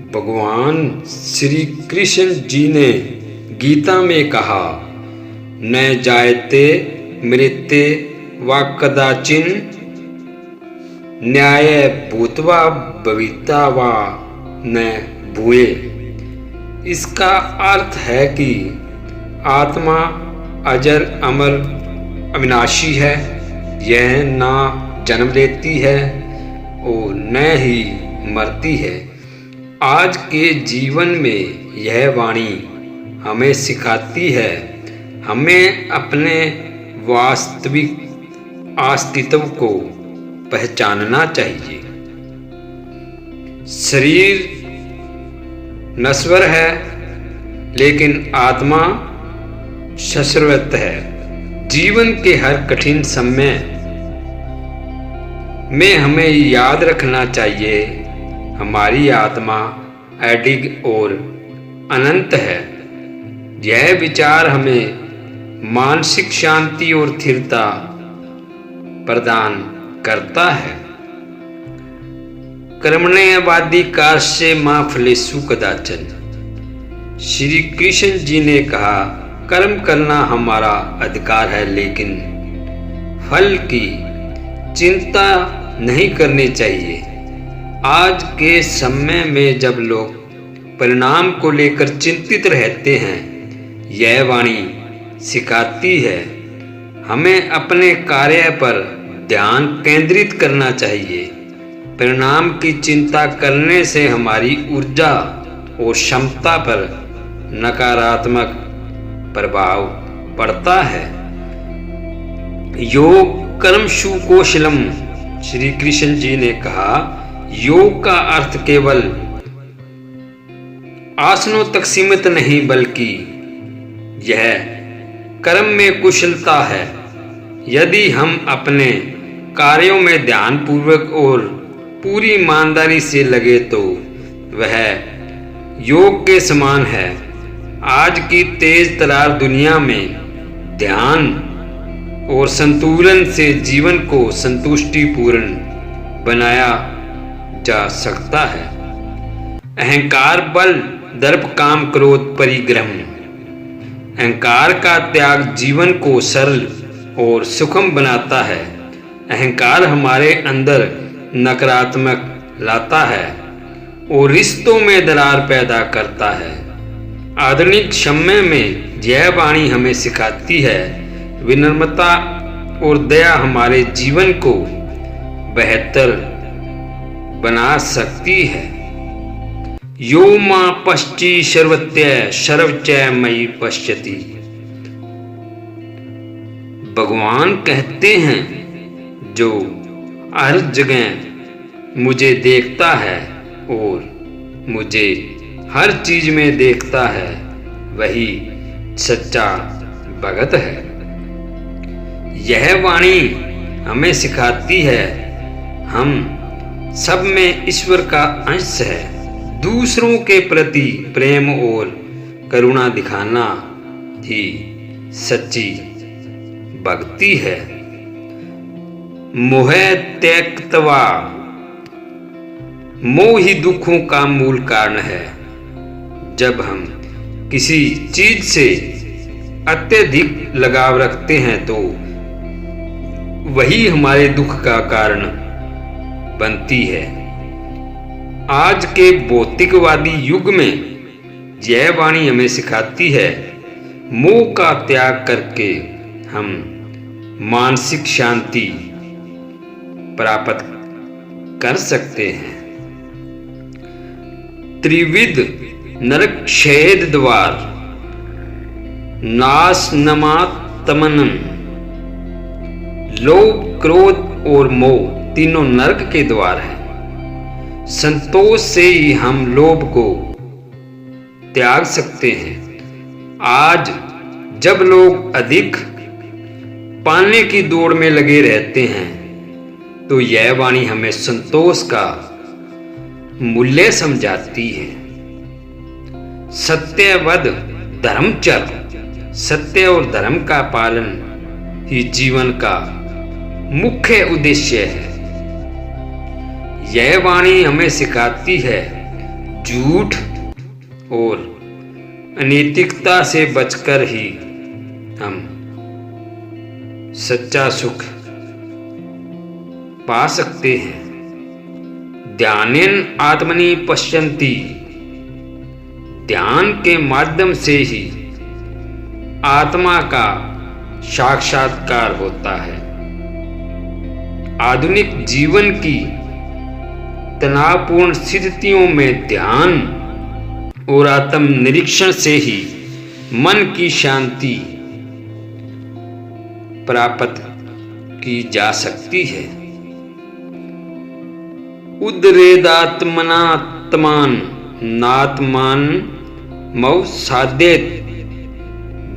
भगवान श्री कृष्ण जी ने गीता में कहा, न जायते मृत्ये वा कदाचिन न्याय भूत्वा भविता वा न भूये। इसका अर्थ है कि आत्मा अजर अमर अविनाशी है, यह ना जन्म लेती है और न ही मरती है। आज के जीवन में यह वाणी हमें सिखाती है, हमें अपने वास्तविक अस्तित्व को पहचानना चाहिए। शरीर नश्वर है लेकिन आत्मा शाश्वत है। जीवन के हर कठिन समय में हमें याद रखना चाहिए, हमारी आत्मा अडिग और अनंत है। यह विचार हमें मानसिक शांति और स्थिरता प्रदान करता है। कर्मण्येवाधिकारस्य मा फलेषु कदाचन। श्री कृष्ण जी ने कहा, कर्म करना हमारा अधिकार है लेकिन फल की चिंता नहीं करनी चाहिए। आज के समय में जब लोग परिणाम को लेकर चिंतित रहते हैं, यह वाणी सिखाती है हमें अपने कार्य पर ध्यान केंद्रित करना चाहिए। परिणाम की चिंता करने से हमारी ऊर्जा और क्षमता पर नकारात्मक प्रभाव पड़ता है। योग कर्मसु कौशलम। श्री कृष्ण जी ने कहा, योग का अर्थ केवल आसनों तक सीमित नहीं बल्कि यह कर्म में कुशलता है। यदि हम अपने कार्यों में ध्यान पूर्वक और पूरी ईमानदारी से लगे तो वह योग के समान है। आज की तेज तरार दुनिया में ध्यान और संतुलन से जीवन को संतुष्टिपूर्ण बनाया जा सकता है। अहंकार बल दर्प काम क्रोध परिग्रह। अहंकार का त्याग जीवन को सरल और सुखम बनाता है। अहंकार हमारे अंदर नकारात्मक लाता है और रिश्तों में दरार पैदा करता है। आधुनिक समय में यह वाणी हमें सिखाती है, विनम्रता और दया हमारे जीवन को बेहतर बना सकती है। यो मां पश्ची सर्वत्य सर्वच मयि पश्यति। भगवान कहते हैं, जो हर जगह मुझे देखता है और मुझे हर चीज में देखता है, वही सच्चा भगत है। यह वाणी हमें सिखाती है, हम सब में ईश्वर का अंश है। दूसरों के प्रति प्रेम और करुणा दिखाना ही सच्ची भक्ति है। मोह त्यक्त्वा। मोह ही दुखों का मूल कारण है। जब हम किसी चीज से अत्यधिक लगाव रखते हैं तो वही हमारे दुख का कारण बनती है। आज के भौतिकवादी युग में यह वाणी हमें सिखाती है, मोह का त्याग करके हम मानसिक शांति प्राप्त कर सकते हैं। त्रिविध नरक छेद द्वार। नाश नमातमनम। लोभ क्रोध और मोह तीनों नरक के द्वार हैं। संतोष से ही हम लोभ को त्याग सकते हैं। आज जब लोग अधिक पाने की दौड़ में लगे रहते हैं तो यह वाणी हमें संतोष का मूल्य समझाती है। सत्यवद धर्मचर। सत्य और धर्म का पालन ही जीवन का मुख्य उद्देश्य है। यह वाणी हमें सिखाती है, झूठ और अनैतिकता से बचकर ही हम सच्चा सुख पा सकते हैं। ध्यानेन आत्मनि पश्यन्ति, ध्यान के माध्यम से ही आत्मा का साक्षात्कार होता है। आधुनिक जीवन की तनावपूर्ण स्थितियों में ध्यान और आत्म निरीक्षण से ही मन की शांति प्राप्त की जा सकती है। उद्रेदात्मनात्मान नात्मान मौ साध्येत,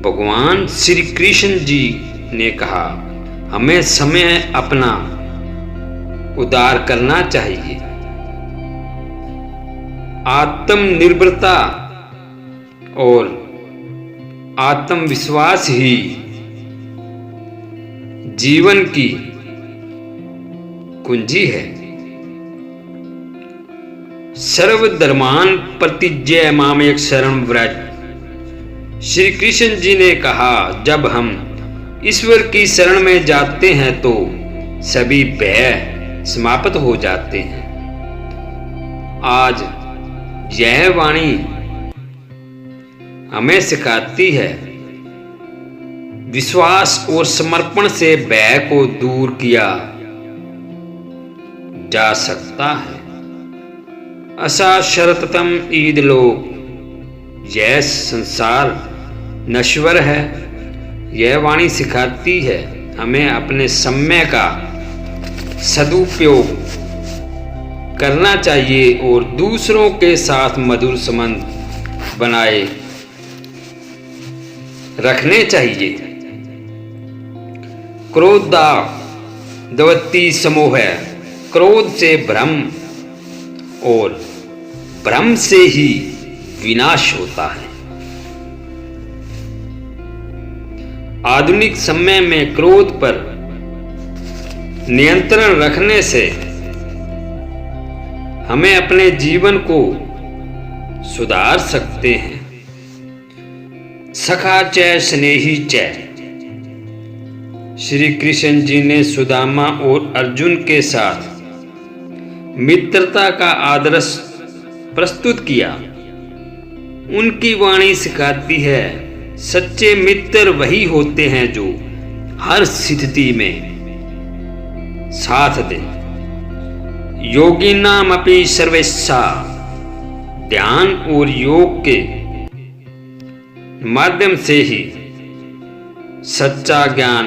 भगवान श्री कृष्ण जी ने कहा, हमें समय अपना उदार करना चाहिए। आत्मनिर्भरता और आत्मविश्वास ही जीवन की कुंजी है। सर्वधर्मान परित्यज्य मामेक शरणं व्रज, श्री कृष्ण जी ने कहा, जब हम ईश्वर की शरण में जाते हैं तो सभी भय समाप्त हो जाते हैं। आज यह वाणी हमें सिखाती है, विश्वास और समर्पण से भय को दूर किया जा सकता है। असा शरततम ईद लोक, यह संसार नश्वर है। यह वाणी सिखाती है हमें अपने समय का सदुपयोग करना चाहिए और दूसरों के साथ मधुर संबंध बनाए रखने चाहिए। क्रोधाद्वत्ति समोह, क्रोध से भ्रम और भ्रम से ही विनाश होता है। आधुनिक समय में क्रोध पर नियंत्रण रखने से हमें अपने जीवन को सुधार सकते हैं। सखा च स्नेही च, श्री कृष्ण जी ने सुदामा और अर्जुन के साथ मित्रता का आदर्श प्रस्तुत किया। उनकी वाणी सिखाती है, सच्चे मित्र वही होते हैं जो हर स्थिति में साथ दें। योगिनाम अपि सर्वेशा, ध्यान और योग के माध्यम से ही सच्चा ज्ञान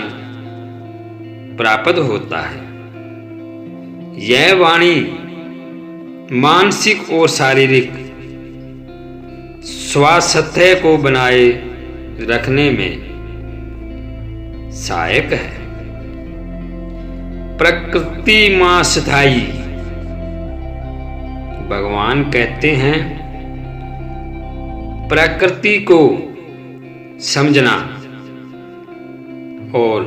प्राप्त होता है। यह वाणी मानसिक और शारीरिक स्वास्थ्य को बनाए रखने में सहायक है। प्रकृति मां स्थायी, भगवान कहते हैं, प्रकृति को समझना और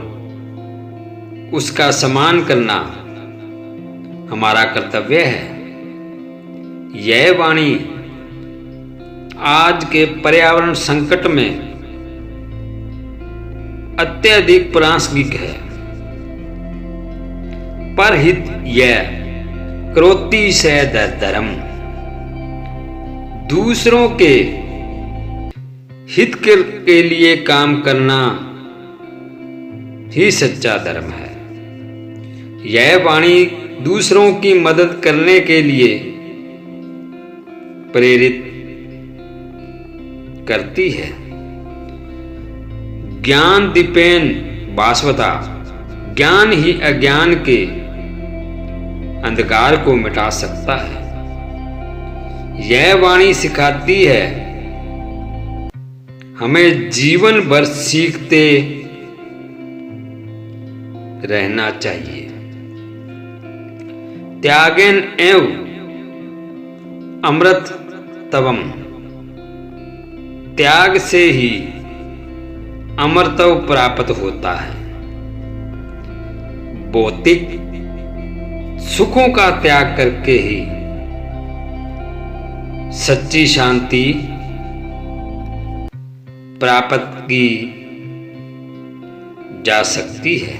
उसका सम्मान करना हमारा कर्तव्य है। यह वाणी आज के पर्यावरण संकट में अत्यधिक प्रासंगिक है। परहित यह क्रोति से धर्म, दूसरों के हित के लिए काम करना ही सच्चा धर्म है। यह वाणी दूसरों की मदद करने के लिए प्रेरित करती है। ज्ञान दीपेन भास्वता, ज्ञान ही अज्ञान के अंधकार को मिटा सकता है। यह वाणी सिखाती है हमें जीवन भर सीखते रहना चाहिए। त्यागेन एव अमृत तवम, त्याग से ही अमरत्व प्राप्त होता है। भौतिक सुखों का त्याग करके ही सच्ची शांति प्राप्त की जा सकती है।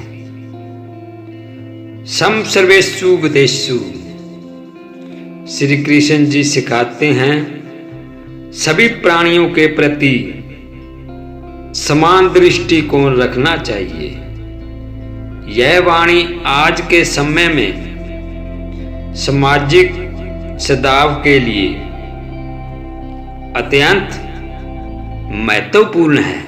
सम सर्वेषु उपदेशु श्री कृष्ण जी सिखाते हैं सभी प्राणियों के प्रति समान दृष्टिकोण रखना चाहिए। यह वाणी आज के समय में सामाजिक सद्भाव के लिए अत्यंत महत्वपूर्ण है।